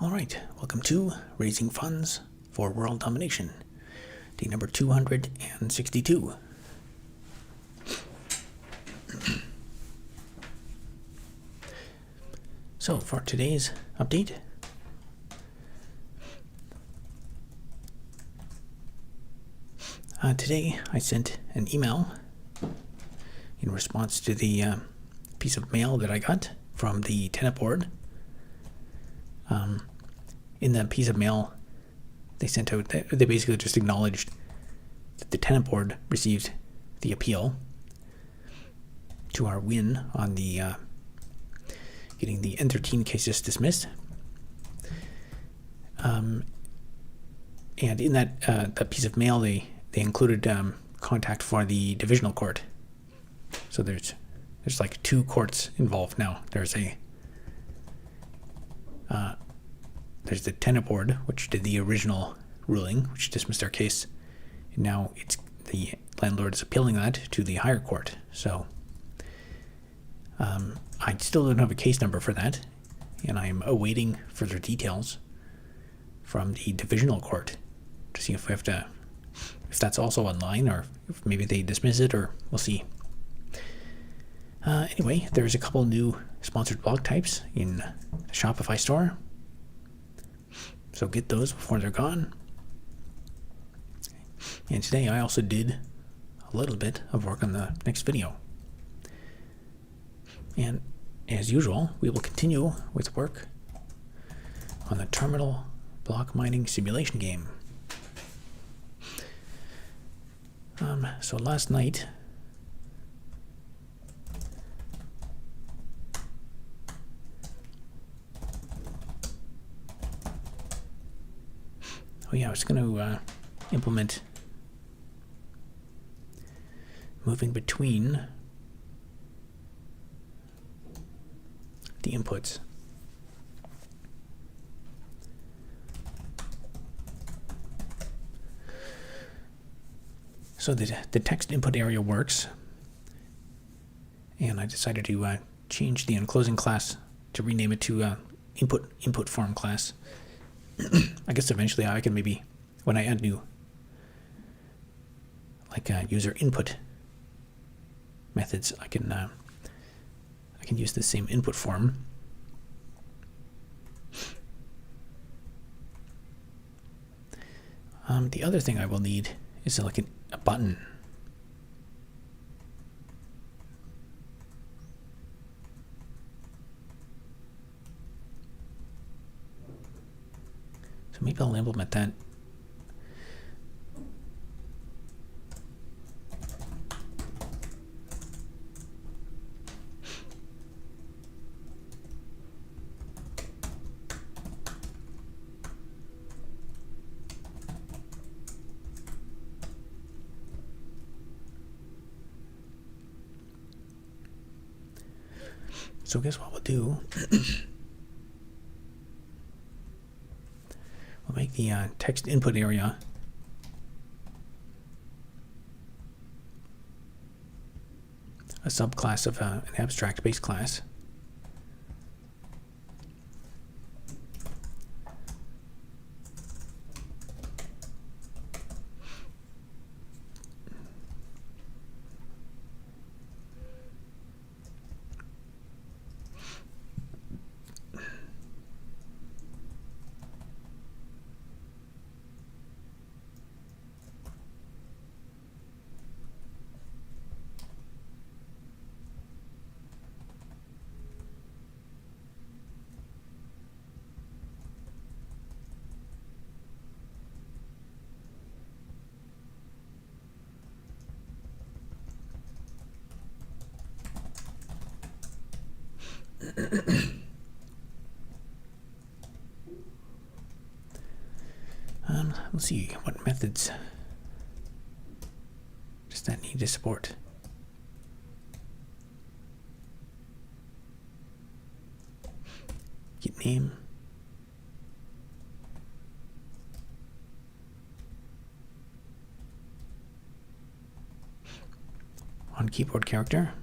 All right, welcome to Raising Funds for World Domination, day number 262. So for today's update, today I sent an email in response to the piece of mail that I got from the tenant board. In that piece of mail, they sent out, they basically just acknowledged that the tenant board received the appeal to our win on the getting the N13 cases dismissed. And in that piece of mail, they included contact for the divisional court. So there's like two courts involved now. There's the tenant board, which did the original ruling, which dismissed our case, and now it's the landlord is appealing that to the higher court. So I still don't have a case number for that, and I'm awaiting further details from the divisional court to see if that's also online, or if maybe they dismiss it, or we'll see. Anyway, there's a couple new sponsored blog types in the Shopify Store, so get those before they're gone. And today I also did a little bit of work on the next video. And as usual, we will continue with work on the terminal block mining simulation game. So last night, I was going to implement moving between the inputs. So the text input area works, and I decided to change the enclosing class to rename it to input form class. I guess eventually I can maybe, when I add new user input methods, I can use the same input form. The other thing I will need is a button. So maybe I'll implement that. So guess what we'll do? We'll make the text input area a subclass of an abstract base class. Let's see, what methods does that need to support? Get name. On keyboard character.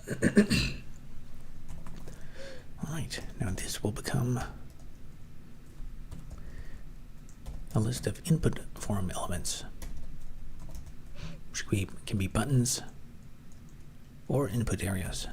All right, now this will become a list of input form elements, which can be buttons or input areas.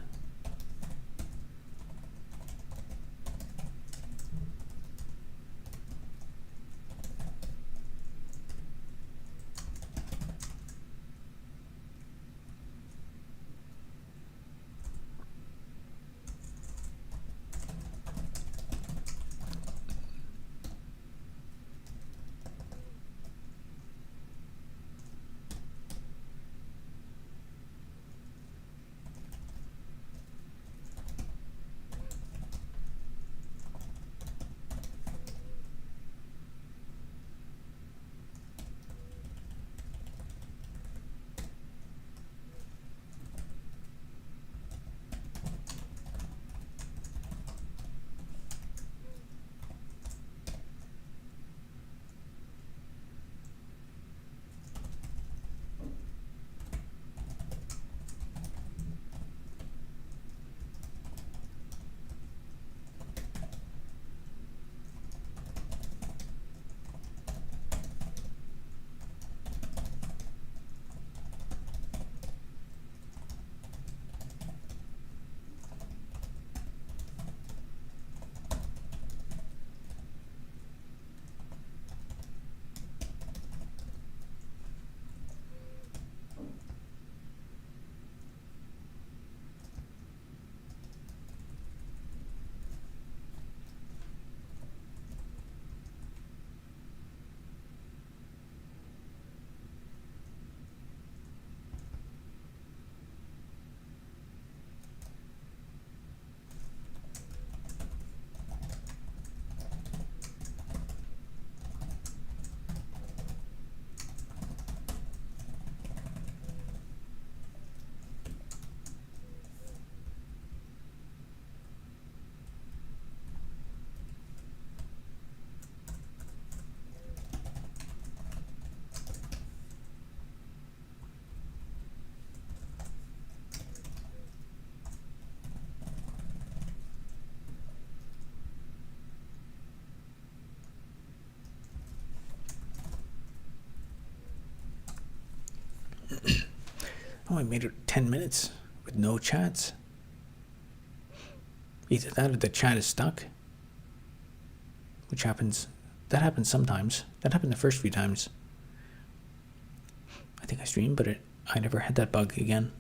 Oh, I made it 10 minutes with no chats. Either that or the chat is stuck, which happens. That happens sometimes. That happened the first few times I think I streamed, but I never had that bug again.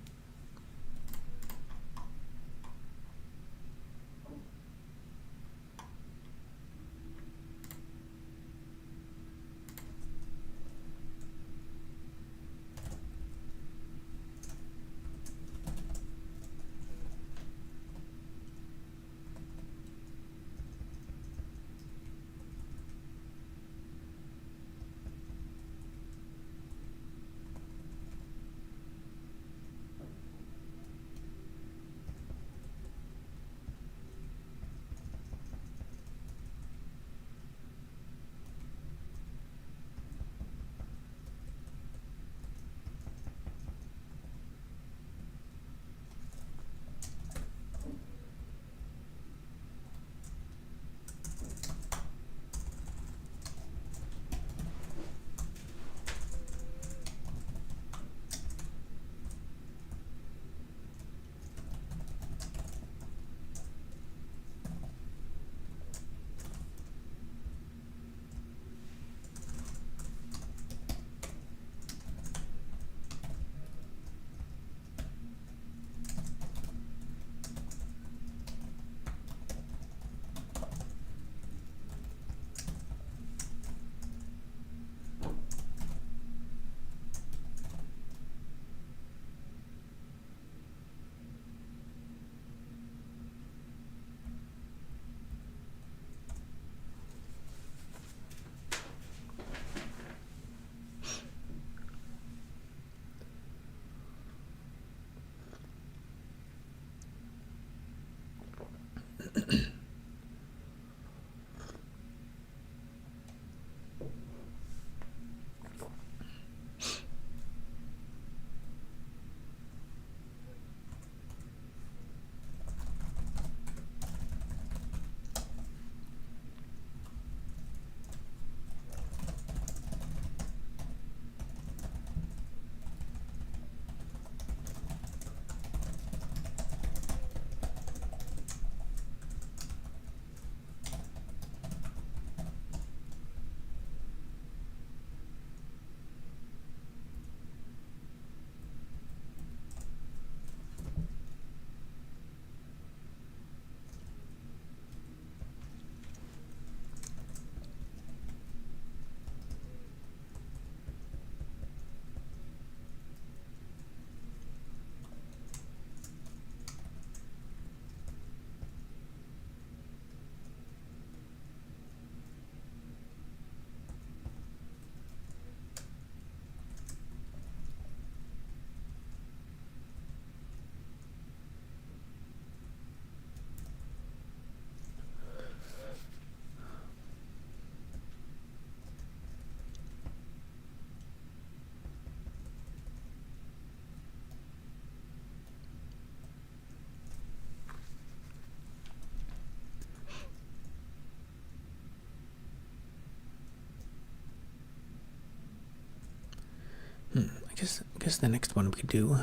guess the next one we could do,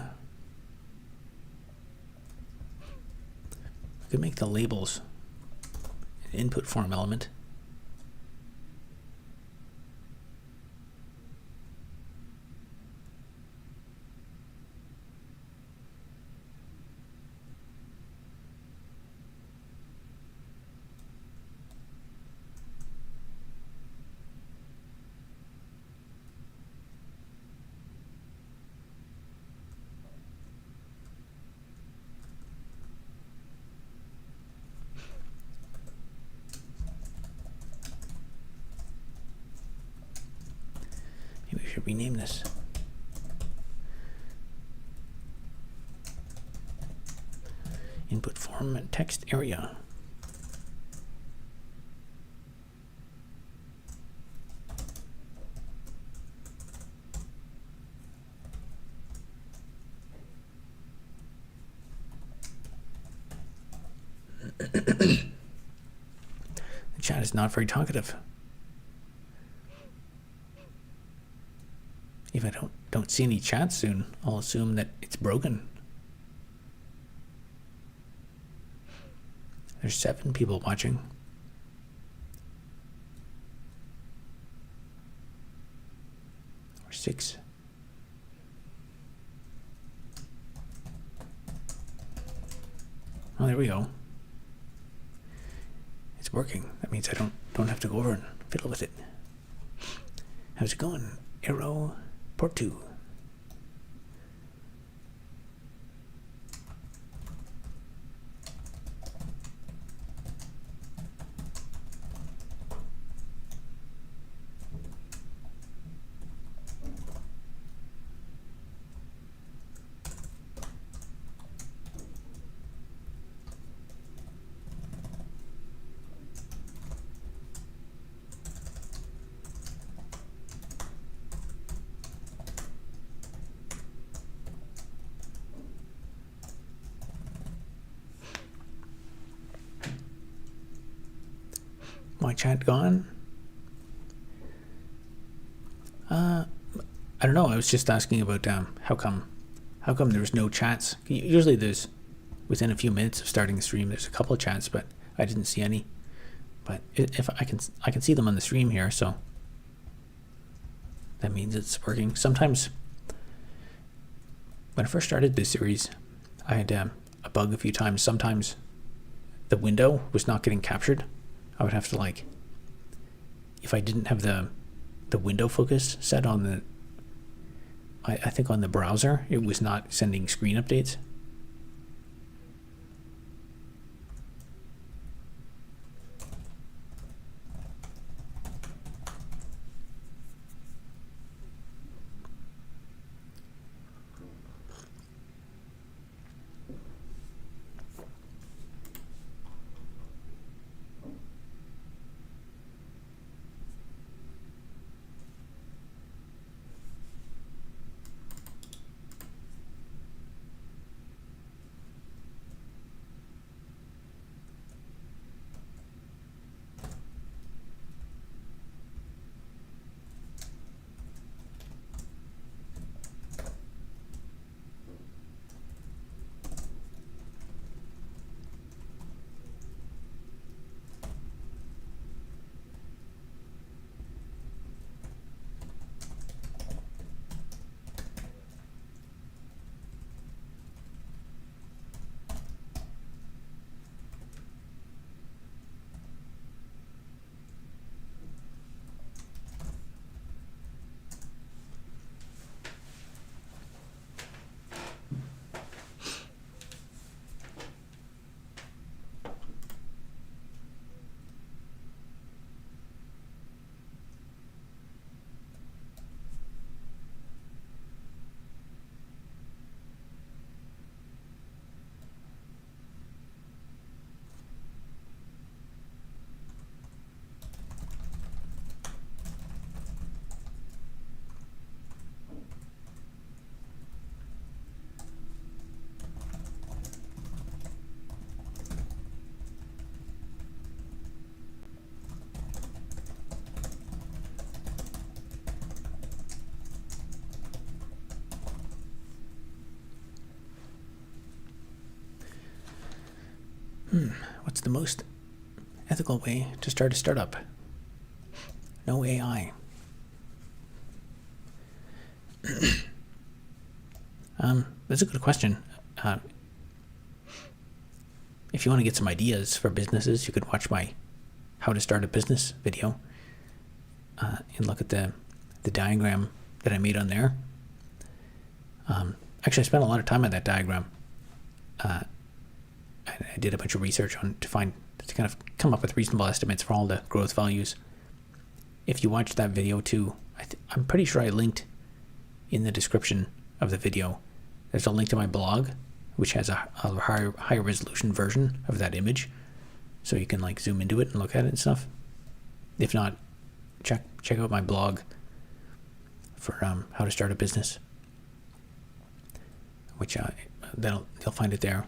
we could make the labels an input form element. Maybe we should rename this. Input form text area. The chat is not very talkative. If I don't see any chat soon, I'll assume that it's broken. There's 7 people watching. Or 6. Oh, there we go. It's working. That means I don't have to go over and fiddle with it. How's it going? Arrow port 2. My chat gone? I don't know. I was just asking about how come there was no chats. Usually there's, within a few minutes of starting the stream, there's a couple of chats, but I didn't see any. But if I can see them on the stream here, so that means it's working. Sometimes when I first started this series, I had a bug a few times. Sometimes the window was not getting captured. I would have to, like, if I didn't have the window focus set on the, I think on the browser, it was not sending screen updates. What's the most ethical way to start a startup? No AI. That's a good question. If you want to get some ideas for businesses, you could watch my How to Start a Business video and look at the diagram that I made on there. Actually, I spent a lot of time on that diagram. I did a bunch of research to kind of come up with reasonable estimates for all the growth values. If you watch that video too, I'm pretty sure I linked in the description of the video. There's a link to my blog, which has a higher resolution version of that image, so you can like zoom into it and look at it and stuff. If not, check out my blog for how to start a business, which you'll find it there.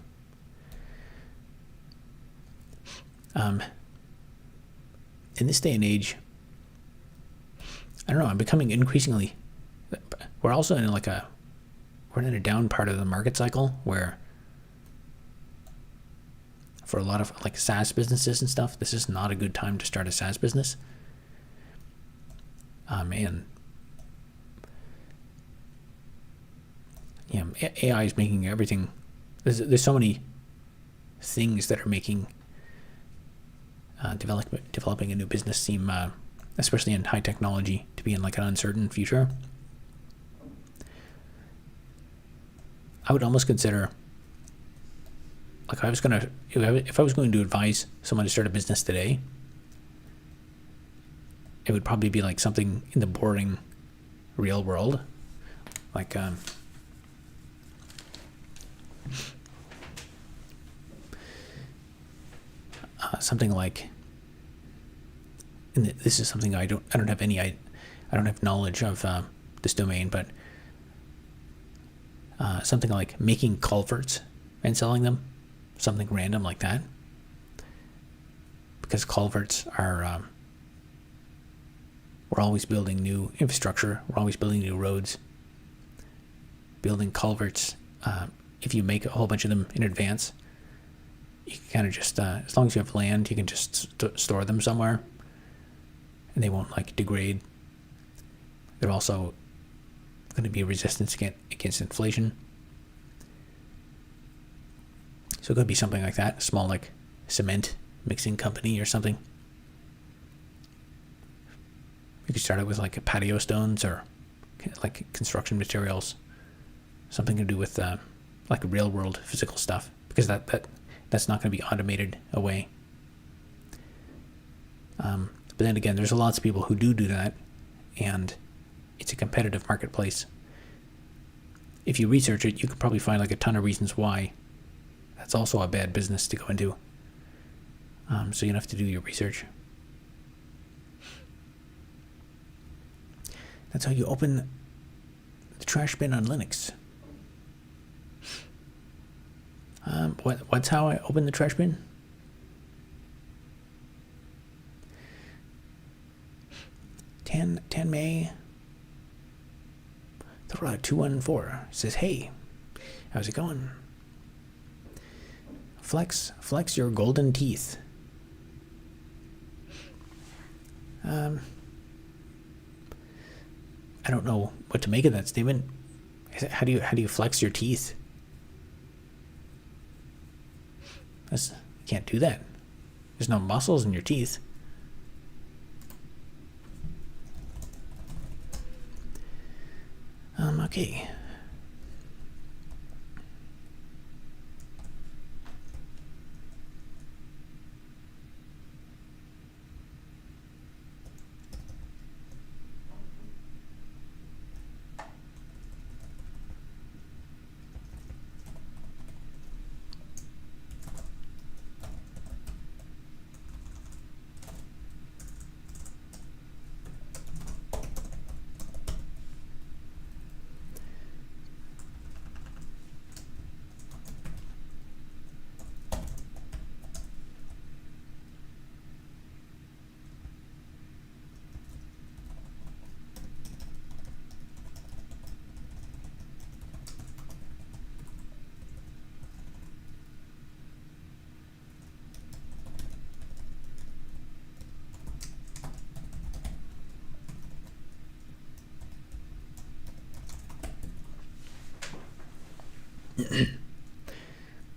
In this day and age, I don't know, I'm becoming increasingly, we're also in we're in a down part of the market cycle where for a lot of like SaaS businesses and stuff, this is not a good time to start a SaaS business. And AI is making everything, there's so many things that are making developing a new business seem, especially in high technology, to be in like an uncertain future. I would almost consider, like, if I was going to advise someone to start a business today, it would probably be like something in the boring real world, like something like, and this is something I don't have knowledge of this domain, but something like making culverts and selling them, something random like that, because culverts are we're always building new infrastructure, we're always building new roads. Building culverts, if you make a whole bunch of them in advance, you can kind of just as long as you have land, you can just store them somewhere and they won't like degrade. They're also going to be resistant against inflation. So it could be something like that, a small like cement mixing company or something. You could start out with like patio stones or like construction materials, something to do with like real world physical stuff, because that's not going to be automated away. But then again, there's lots of people who do that, and it's a competitive marketplace. If you research it, you could probably find like a ton of reasons why that's also a bad business to go into. So you have to do your research. That's how you open the trash bin on Linux. What's how I open the trash bin? Tan May 214 says, "Hey, how's it going? Flex your golden teeth." I don't know what to make of that statement. How do you flex your teeth? You can't do that. There's no muscles in your teeth. Okay.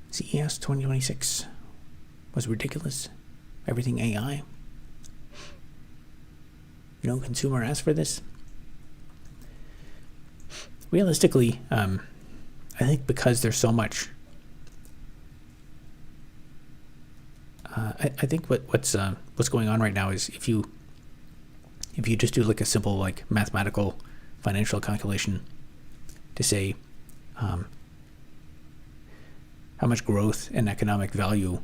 CES 2026 was ridiculous. Everything AI. No consumer asked for this. Realistically, I think because there's so much. I think what's going on right now is if you just do like a simple like mathematical financial calculation to say how much growth and economic value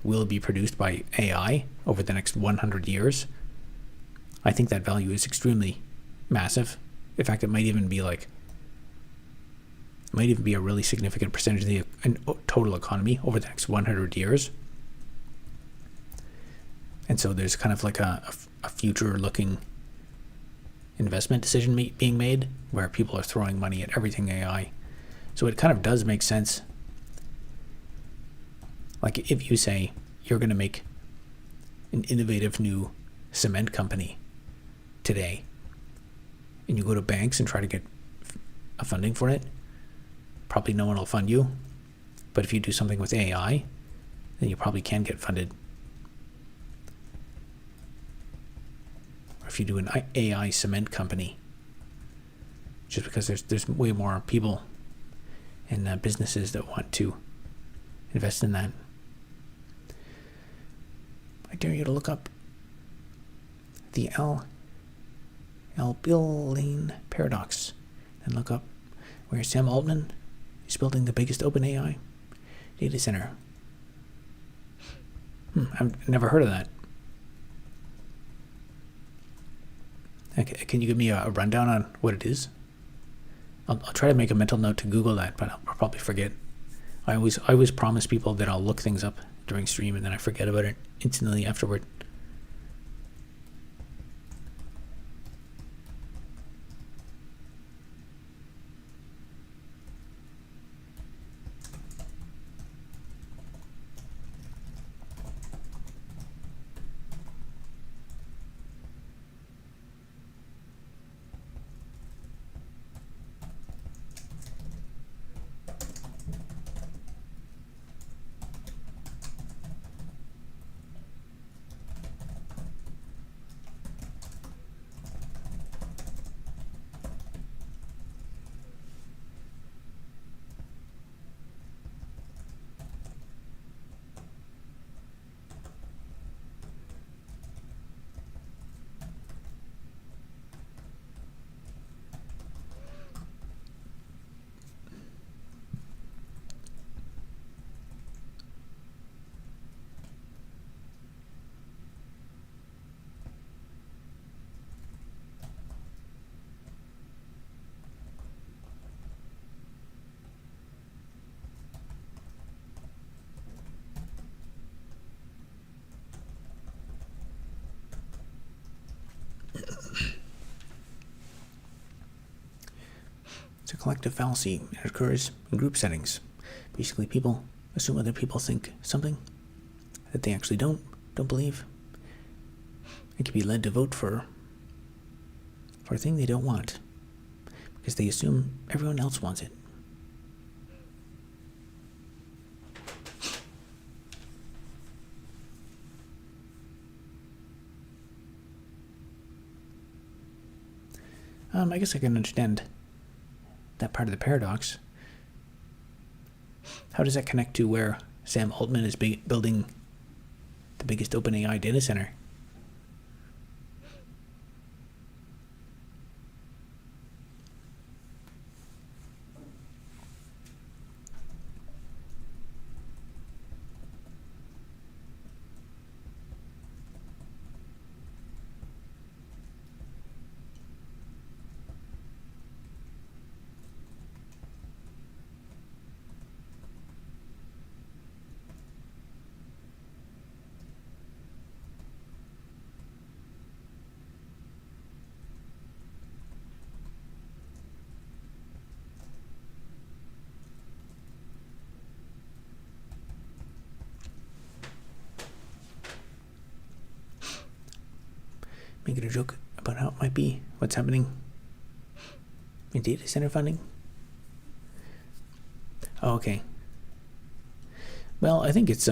will be produced by AI over the next 100 years, I think that value is extremely massive. In fact, it might even be a really significant percentage of the total economy over the next 100 years. And so there's kind of like a future-looking investment decision being made where people are throwing money at everything AI. So it kind of does make sense. Like if you say you're going to make an innovative new cement company today, and you go to banks and try to get a funding for it, probably no one will fund you. But if you do something with AI, then you probably can get funded. Or if you do an AI cement company, just because there's way more people and businesses that want to invest in that. I dare you to look up the Albion paradox and look up where Sam Altman is building the biggest OpenAI data center. I've never heard of that. Can you give me a rundown on what it is? I'll try to make a mental note to Google that, but I'll probably forget. I always promise people that I'll look things up during stream and then I forget about it instantly afterward. It's a collective fallacy. It occurs in group settings. Basically, people assume other people think something that they actually don't believe. It can be led to vote for a thing they don't want because they assume everyone else wants it. I guess I can understand that part of the paradox. How does that connect to where Sam Altman is building the biggest OpenAI data center? Making a joke about how it might be what's happening in data center funding. Oh, Oh, okay. Well, I think it's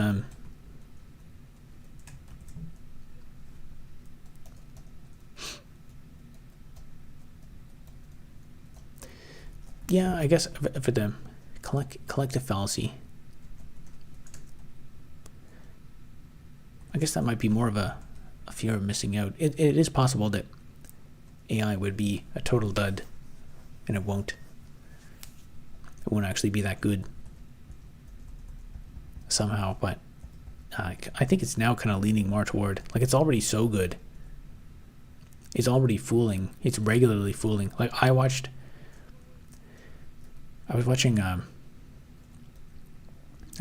yeah, I guess for the collective fallacy, I guess that might be more of a fear of missing out. It is possible that AI would be a total dud, and it won't actually be that good somehow. But I think it's now kind of leaning more toward, like, it's already so good. It's already fooling. It's regularly fooling. Like, I was watching, I've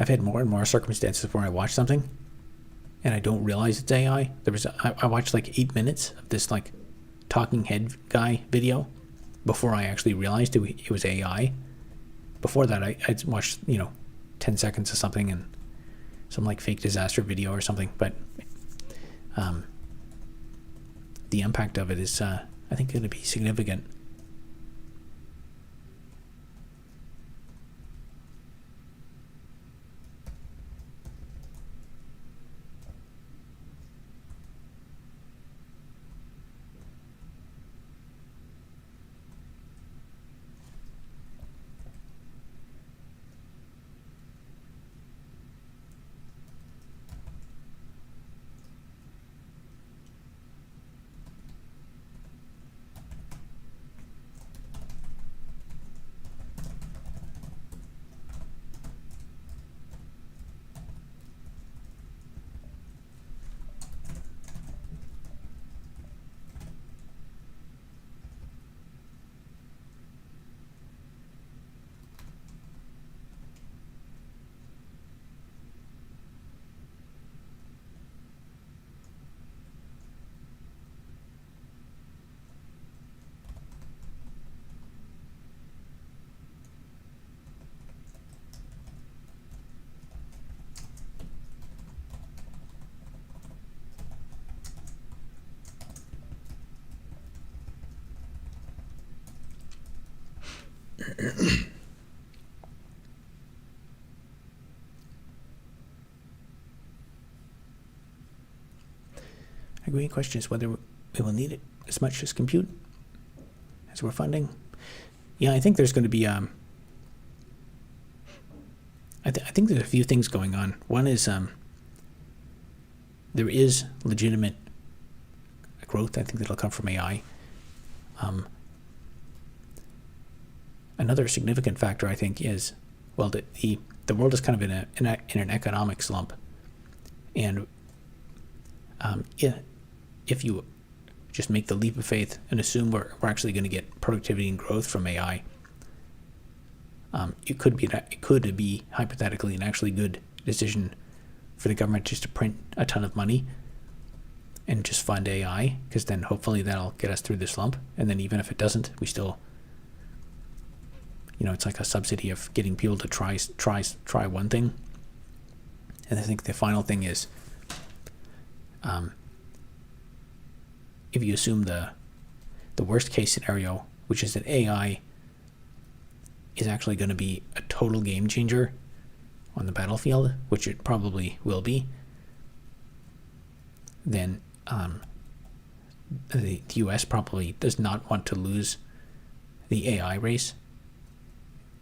had more and more circumstances where I watch something and I don't realize it's AI. I watched like 8 minutes of this like talking head guy video before I actually realized it was AI. Before that, I watched, 10 seconds of something and some like fake disaster video or something. But the impact of it is, I think, going to be significant. A great question is whether we will need it as much as compute as we're funding. Yeah, I think there's going to be I think there's a few things going on. One is there is legitimate growth. I think that'll come from AI. Another significant factor, I think, is, well, the world is kind of in an economic slump, and if you just make the leap of faith and assume we're actually going to get productivity and growth from AI, it could be hypothetically an actually good decision for the government just to print a ton of money and just fund AI, because then hopefully that'll get us through the slump. And then even if it doesn't, we still, it's like a subsidy of getting people to try one thing. And I think the final thing is, if you assume the worst case scenario, which is that AI is actually going to be a total game changer on the battlefield, which it probably will be, then the US probably does not want to lose the AI race.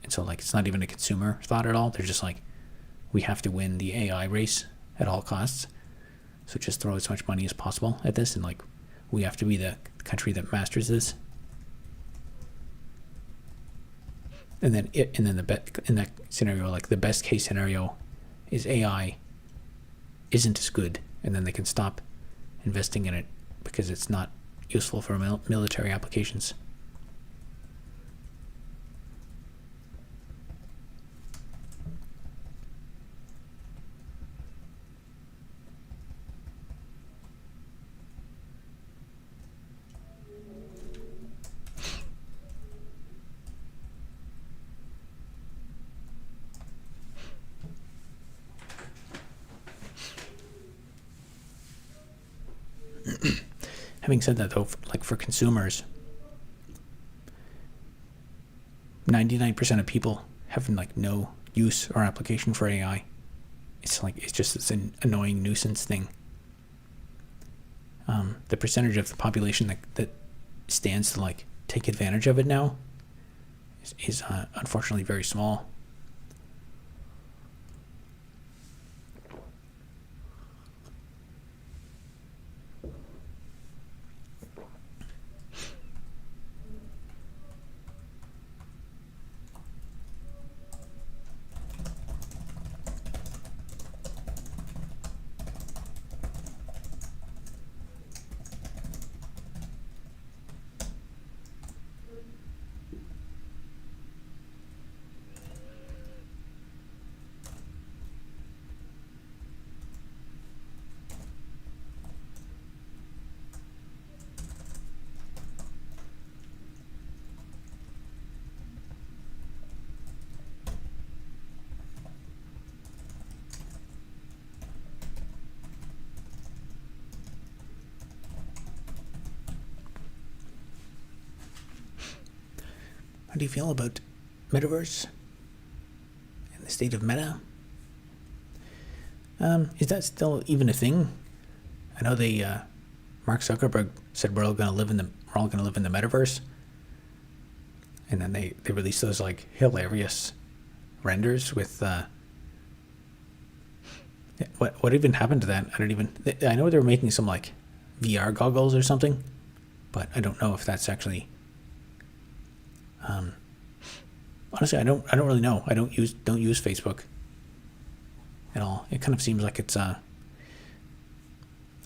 And so, like, it's not even a consumer thought at all. They're just like, we have to win the AI race at all costs. So just throw as much money as possible at this, and like, we have to be the country that masters this. And then in that scenario, like, the best case scenario is AI isn't as good, and then they can stop investing in it because it's not useful for military applications. Having said that, though, like, for consumers, 99% of people have, like, no use or application for AI. It's just this annoying nuisance thing. The percentage of the population that stands to like take advantage of it now is unfortunately very small. How do you feel about metaverse and the state of meta? Is that still even a thing? I know Mark Zuckerberg said we're all going to live in the metaverse, and then they released those like hilarious renders with what even happened to that? I know they were making some like VR goggles or something, but I don't know if that's actually. Honestly, I don't really know. I don't use Facebook at all. It kind of seems like it's I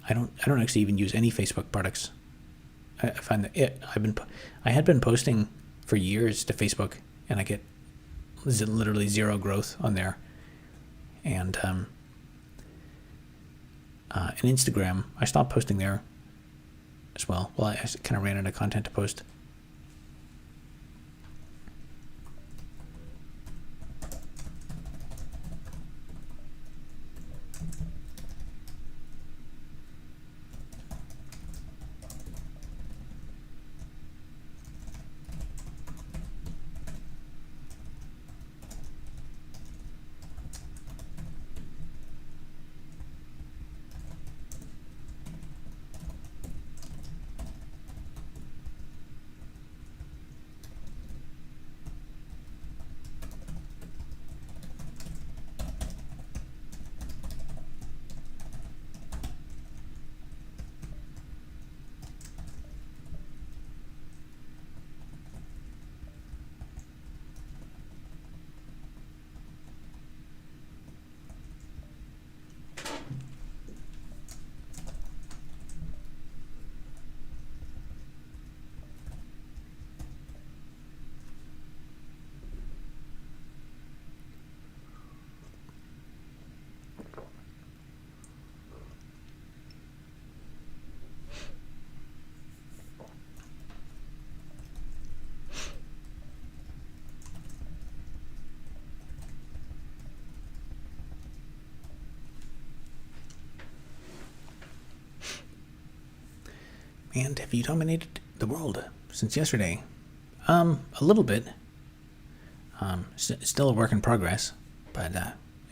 don't actually even use any Facebook products. I find that I had been posting for years to Facebook, and I get literally zero growth on there. And Instagram, I stopped posting there as well. Well, I kind of ran out of content to post. And have you dominated the world since yesterday? A little bit. Still a work in progress, but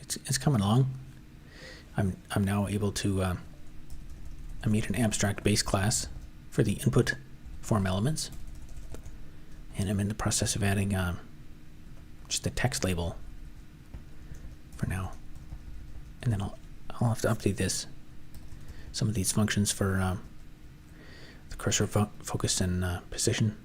it's coming along. I'm now able to. I made an abstract base class for the input form elements, and I'm in the process of adding just a text label for now, and then I'll have to update some of these functions for the cursor focus and position.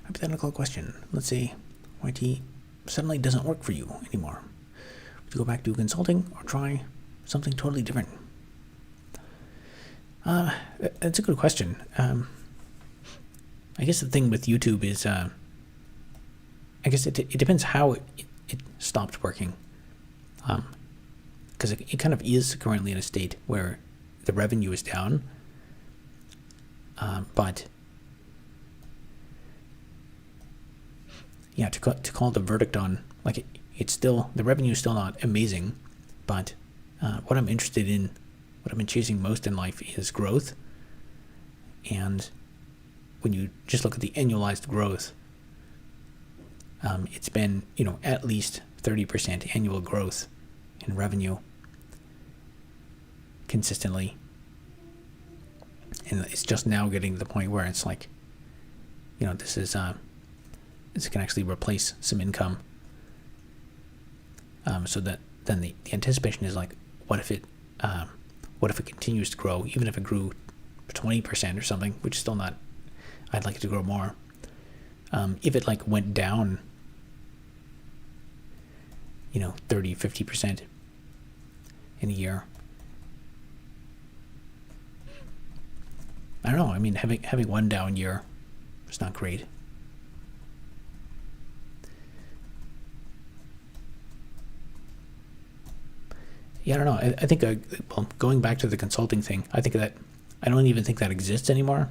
Hypothetical question. Let's say YT suddenly doesn't work for you anymore. Would you go back to consulting or try something totally different? That's a good question. I guess the thing with YouTube is, I guess it depends how it stopped working. Because it kind of is currently in a state where the revenue is down, but yeah, to call the verdict on, like, it's still, the revenue is still not amazing, but what I'm interested in, what I've been chasing most in life is growth. And when you just look at the annualized growth, it's been, at least 30% annual growth in revenue consistently. And it's just now getting to the point where it's like, this can actually replace some income. So that then the anticipation is like, what if it continues to grow, even if it grew 20% or something, which is still not, I'd like it to grow more. If it like went down, 30, 50% in a year, I don't know. I mean, having one down year is not great. Yeah, I don't know. I think, going back to the consulting thing, I don't even think that exists anymore.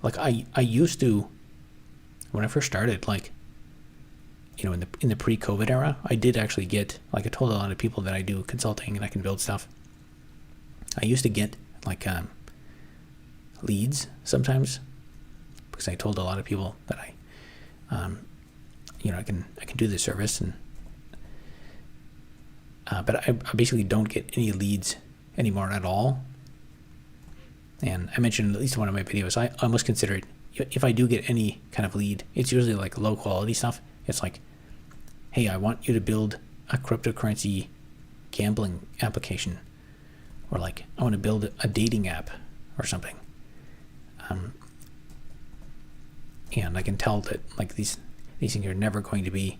Like I used to, when I first started, like, in the pre-COVID era, I did actually get, like, I told a lot of people that I do consulting and I can build stuff. I used to get like leads sometimes, because I told a lot of people that I can do this service, and but I basically don't get any leads anymore at all. And I mentioned in at least one of my videos, I almost consider it, if I do get any kind of lead, it's usually like low quality stuff. It's like, hey, I want you to build a cryptocurrency gambling application, or like, I want to build a dating app or something. And I can tell that, like, these things are never going to be,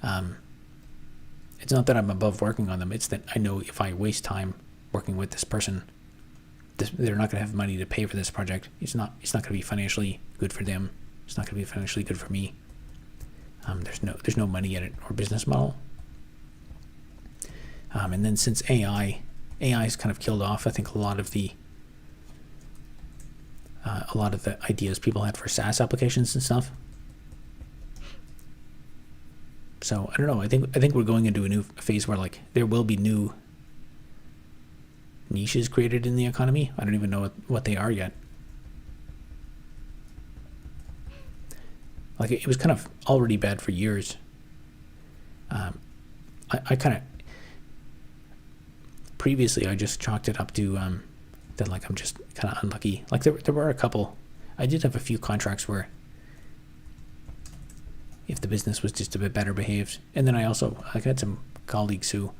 it's not that I'm above working on them, it's that I know if I waste time working with this person, they're not going to have money to pay for this project. It's not going to be financially good for them. It's not going to be financially good for me. There's no money in it or business model. And then since AI has kind of killed off, I think a lot of the ideas people had for SaaS applications and stuff. So I don't know. I think we're going into a new phase where, like, there will be new niches created in the economy. I don't even know what they are yet. Like, it was kind of already bad for years. I kind of, previously I just chalked it up to that, like, I'm just kind of unlucky. Like, there were a couple, I did have a few contracts where if the business was just a bit better behaved. And then I had some colleagues who,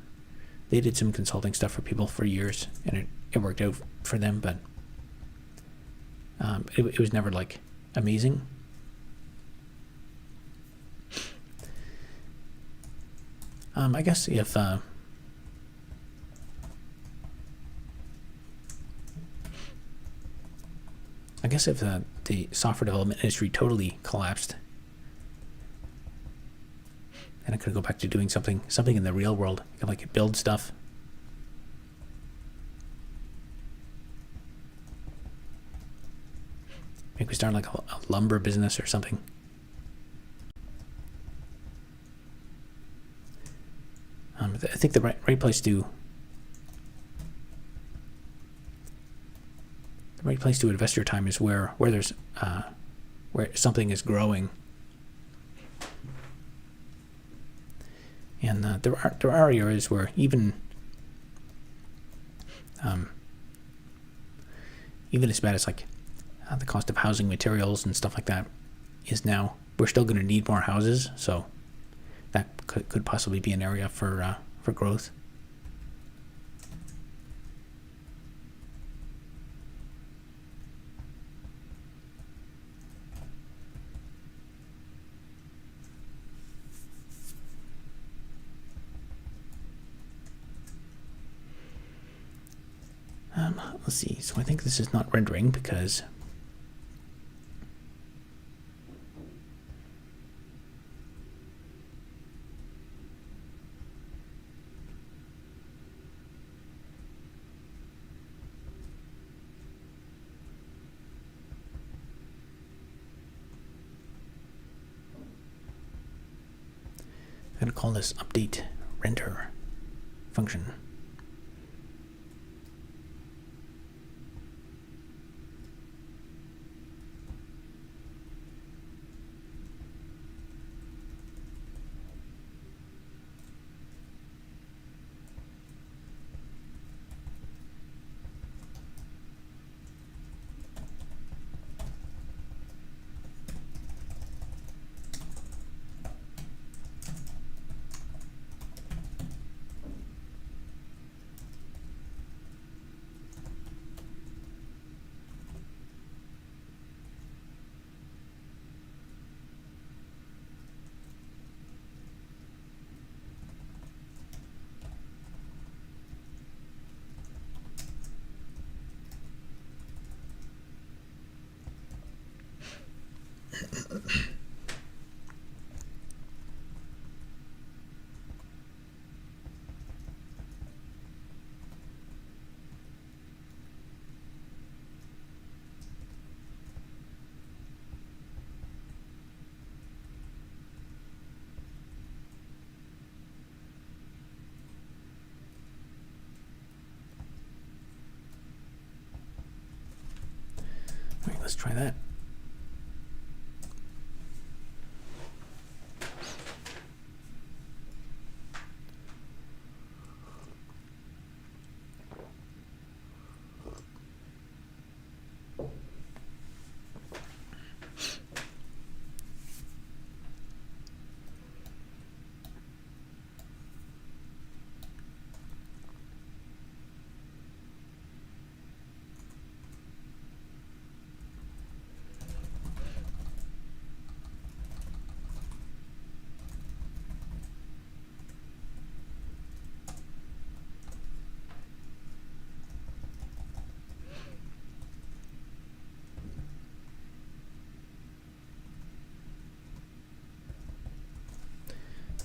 they did some consulting stuff for people for years, and it worked out for them, but it was never, like, amazing. I guess if the software development industry totally collapsed, and I could go back to doing something in the real world. I could like build stuff. Maybe start like a lumber business or something. I think the right place to invest your time is where there's where something is growing. And there are areas where even as bad as like the cost of housing materials and stuff like that is now, we're still going to need more houses, so that could possibly be an area for growth. Let's see. So I think this is not rendering because I'm going to call this update render function. All right, let's try that.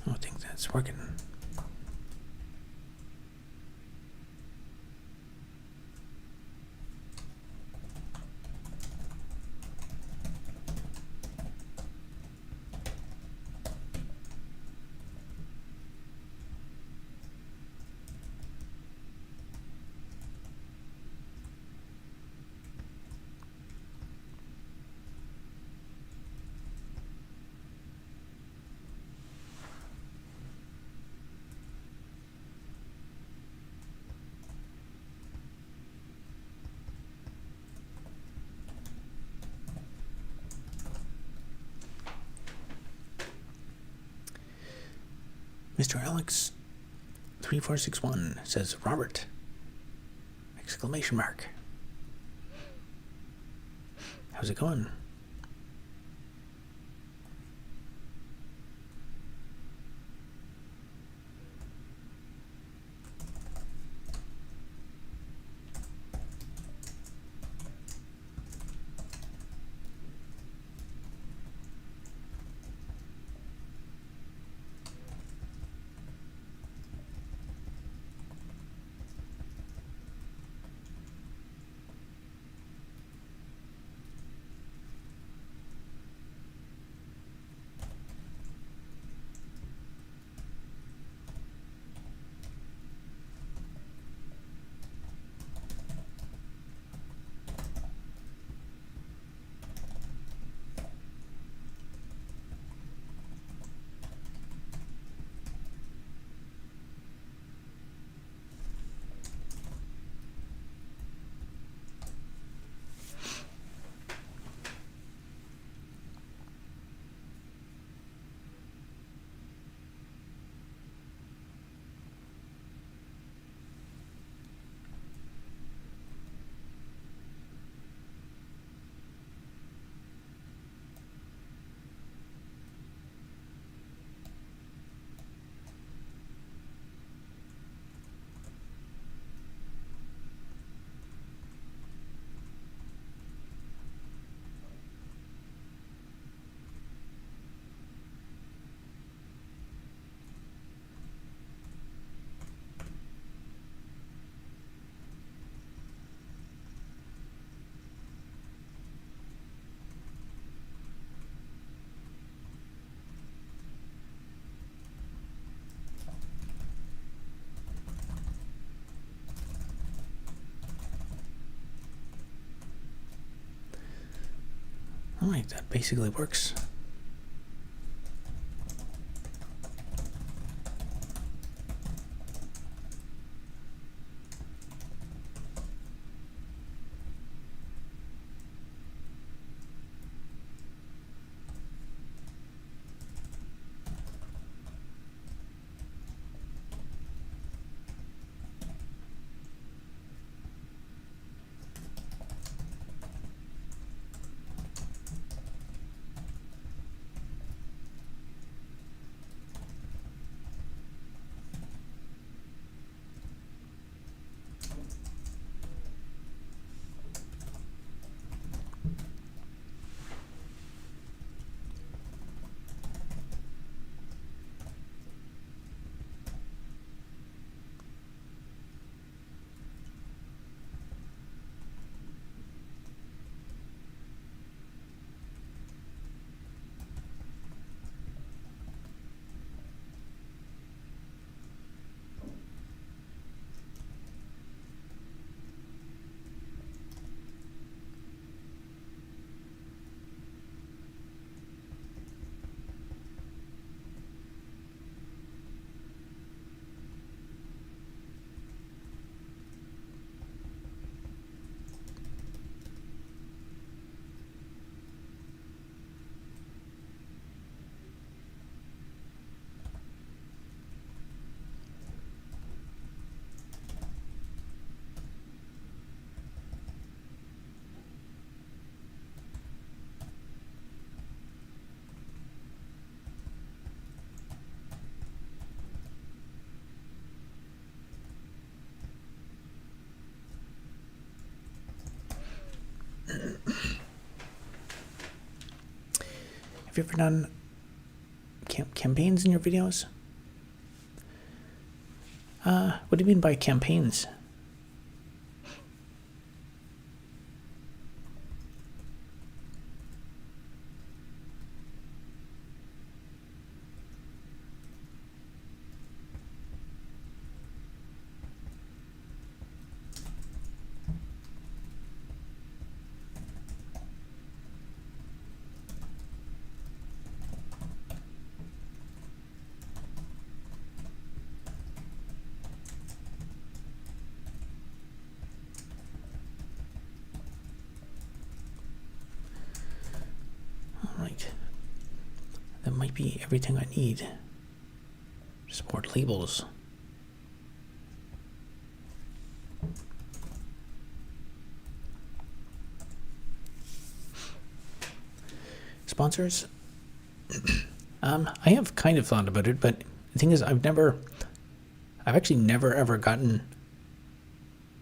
I don't think that's working. Mr. Alex 3461 says Robert! Exclamation mark. How's it going? All right, that basically works. Have you ever done campaigns in your videos? What do you mean by campaigns? Alright. That might be everything I need. Support labels. Sponsors? I have kind of thought about it, but the thing is I've actually never ever gotten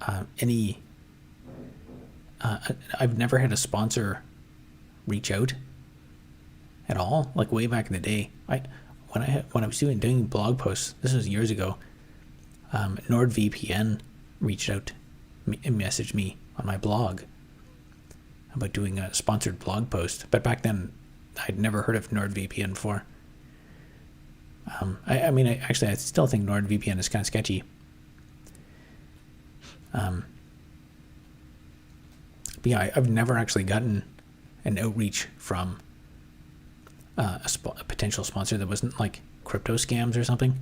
I've never had a sponsor reach out at all. Like way back in the day, when I was doing blog posts, this was years ago. NordVPN reached out and messaged me on my blog about doing a sponsored blog post, but back then I'd never heard of NordVPN before. I still think NordVPN is kind of sketchy. But yeah, I've never actually gotten an outreach from a potential sponsor that wasn't like crypto scams or something.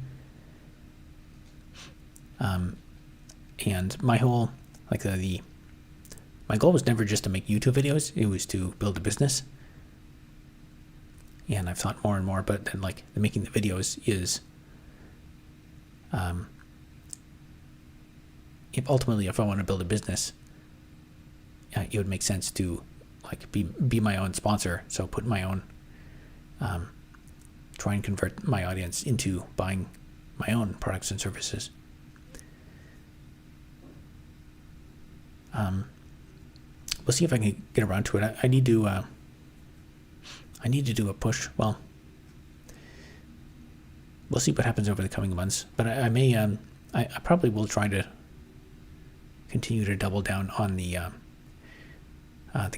And my whole my goal was never just to make YouTube videos; it was to build a business. And I've thought more and more, but then like the making the videos is, if I want to build a business, it would make sense to like be my own sponsor. So put my own, try and convert my audience into buying my own products and services. We'll see if I can get around to it. I need to do a push. Well, we'll see what happens over the coming months. But I may, I probably will try to continue to double down on the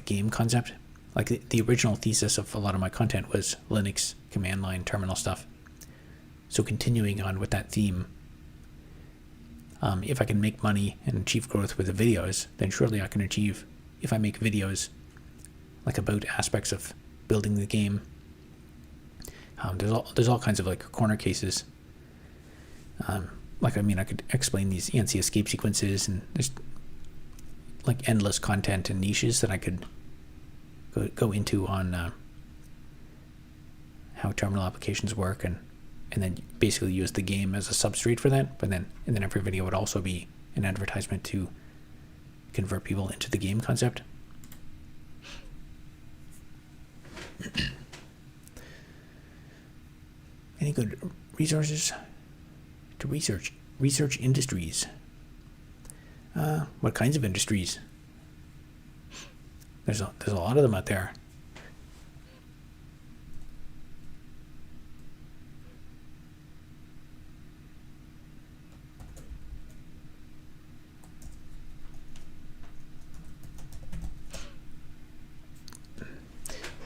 game concept. Like the original thesis of a lot of my content was Linux command line terminal stuff. So continuing on with that theme, if I can make money and achieve growth with the videos, then surely I can achieve, if I make videos like about aspects of building the game. There's all kinds of like corner cases. I could explain these ENC escape sequences, and there's like endless content and niches that I could go into on how terminal applications work, and then basically use the game as a substrate for that. But then every video would also be an advertisement to convert people into the game concept. Any good resources to research industries? What kinds of industries? There's a lot of them out there.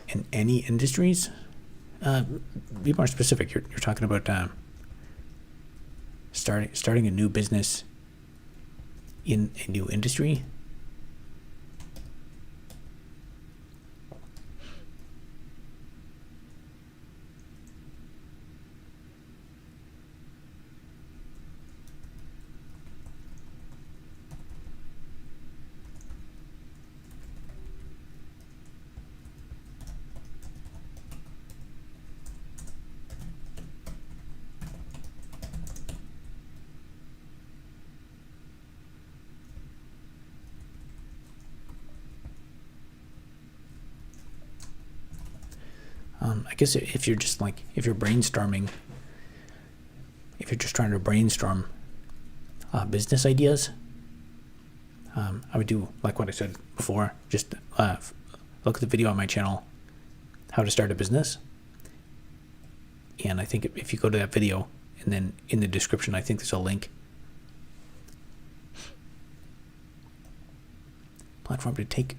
In any industries? Be more specific. You're talking about starting a new business in a new industry? I guess if you're just if you're brainstorming, if you're just trying to brainstorm business ideas, I would do like what I said before. Just look at the video on my channel, how to start a business. And I think if you go to that video, and then in the description, I think there's a link. Platform to take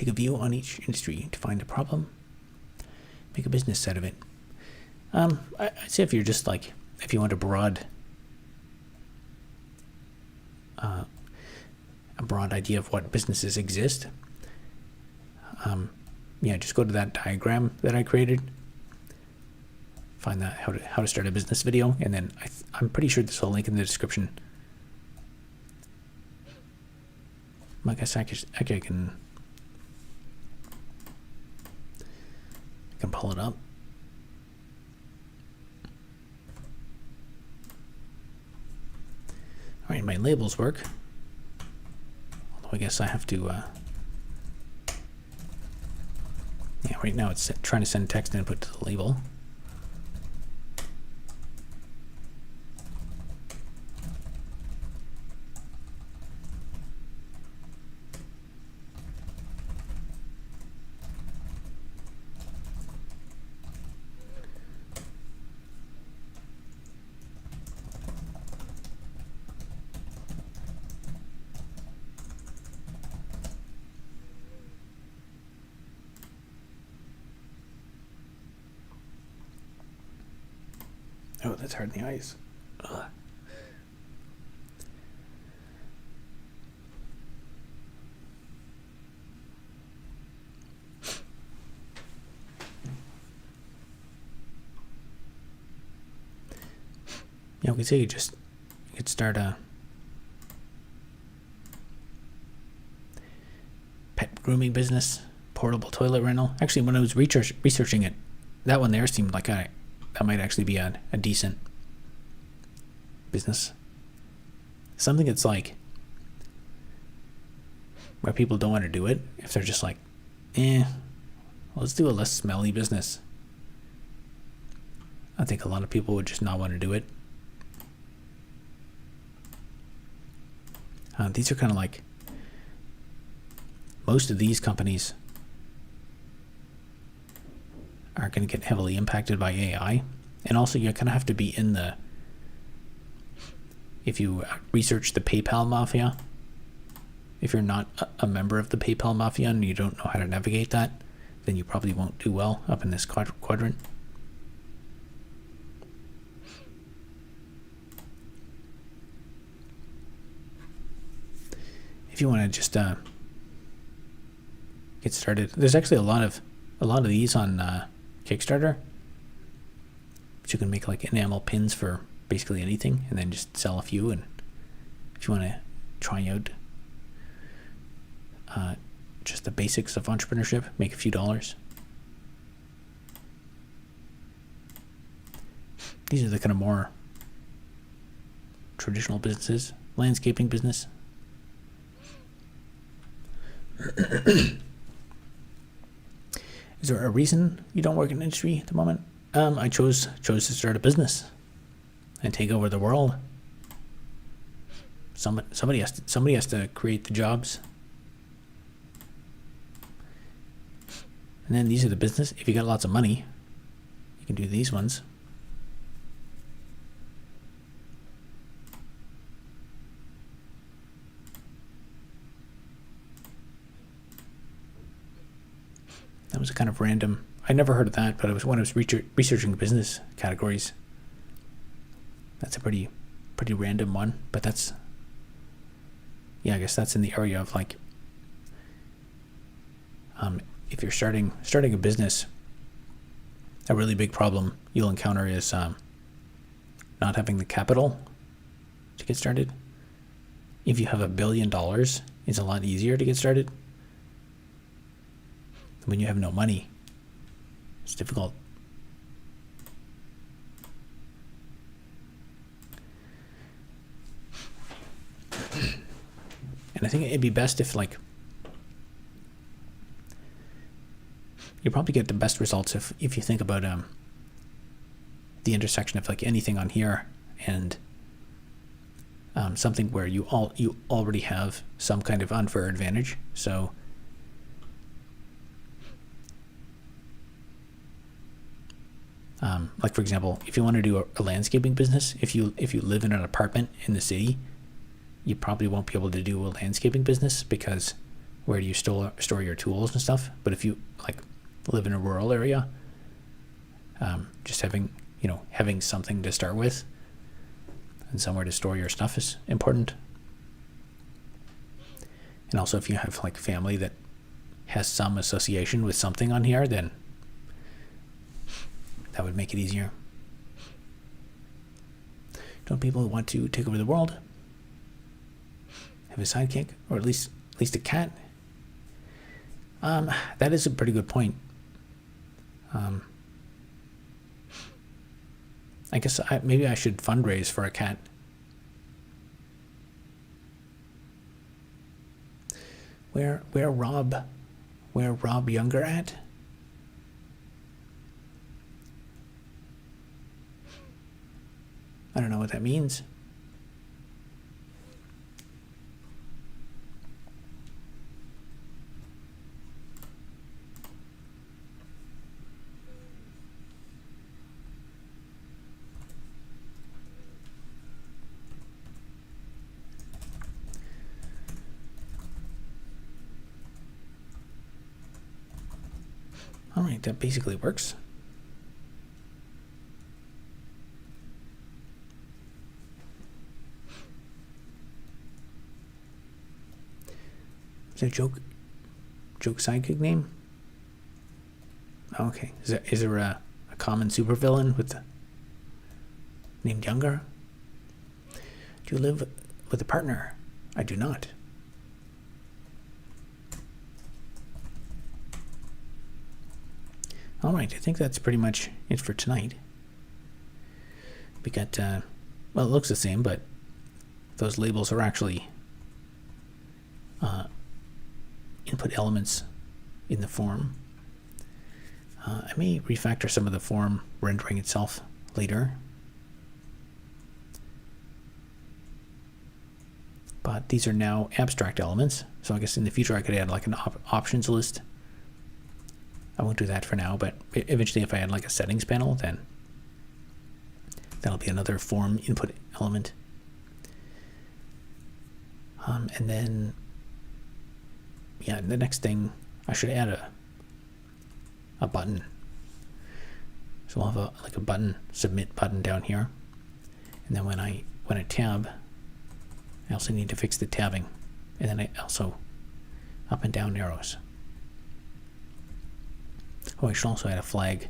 a view on each industry to find a problem. Make a business set of it. I'd say if you're just if you want a broad idea of what businesses exist, just go to that diagram that I created. Find that how to start a business video, and then I'm pretty sure there's a link in the description. I guess I can pull it up. All right, my labels work. Although I guess I have to. Right now it's trying to send text input to the label. Oh, that's hard in the eyes. Ugh. We could say you could start a pet grooming business, portable toilet rental. Actually, when I was researching it, that one there seemed like that might actually be a decent business. Something that's where people don't want to do it if they're just let's do a less smelly business. I think a lot of people would just not want to do it. These are kind of most of these companies are going to get heavily impacted by AI. And also you kind of have to be in if you research the PayPal mafia, if you're not a member of the PayPal mafia and you don't know how to navigate that, then you probably won't do well up in this quadrant. If you want to just get started. There's actually a lot of these on Kickstarter. But you can make like enamel pins for basically anything, and then just sell a few. And if you want to try out just the basics of entrepreneurship, make a few dollars. These are the kind of more traditional businesses. Landscaping business. Is there a reason you don't work in industry at the moment? I chose to start a business and take over the world. Somebody has to create the jobs. And then these are the business. If you got lots of money, you can do these ones. That was a kind of random. I never heard of that, but it was when I was researching business categories. That's a pretty random one, but that's, yeah, I guess that's in the area of like, if you're starting a business, a really big problem you'll encounter is not having the capital to get started. If you have $1 billion, it's a lot easier to get started. When you have no money, it's difficult. And I think it'd be best if, like, you probably get the best results if you think about the intersection of like anything on here and something where you already have some kind of unfair advantage. So like, for example, if you want to do a landscaping business, if you live in an apartment in the city, you probably won't be able to do a landscaping business because where do you store your tools and stuff? But if you like live in a rural area, just having something to start with and somewhere to store your stuff is important. And also, if you have like family that has some association with something on here, then that would make it easier. Don't people want to take over the world? Have a sidekick, or at least a cat? That is a pretty good point. I guess maybe I should fundraise for a cat. Where Rob Younger at? I don't know what that means. All right, that basically works. Is that a joke sidekick name? Okay. Is there a common supervillain with the named Younger? Do you live with a partner? I do not. All right, I think that's pretty much it for tonight. We got, well, it looks the same, but those labels are actually input elements in the form. I may refactor some of the form rendering itself later. But these are now abstract elements, so I guess in the future I could add like an options list. I won't do that for now, but eventually if I add like a settings panel, then that'll be another form input element. And then, yeah, the next thing, I should add a button. So we'll have like a button, submit button down here. And then when I tab, I also need to fix the tabbing. And then I also up and down arrows. Oh, I should also add a flag.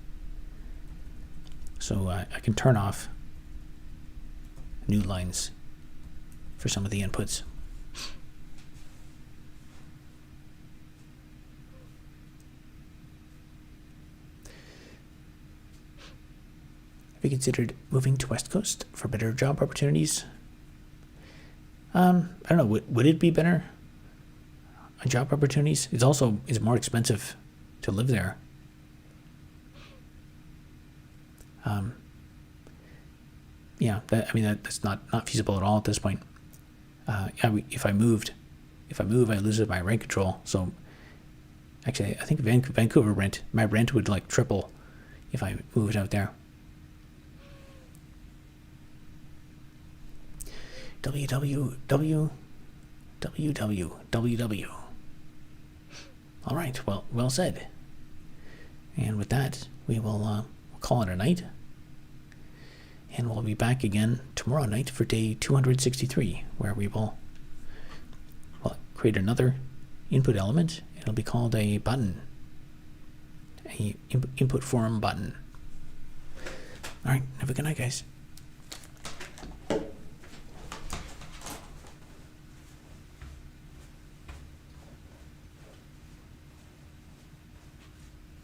So I can turn off new lines for some of the inputs. Have you considered moving to West Coast for better job opportunities? I don't know. Would it be better? Job opportunities? It's more expensive to live there. Yeah, that's not feasible at all at this point. If I move, I lose my rent control. So actually, I think Vancouver my rent would like triple if I moved out there. www. All right, well said. And with that, we will call it a night. And we'll be back again tomorrow night for day 263, where we will create another input element. It'll be called a button, a input form button. All right, have a good night, guys.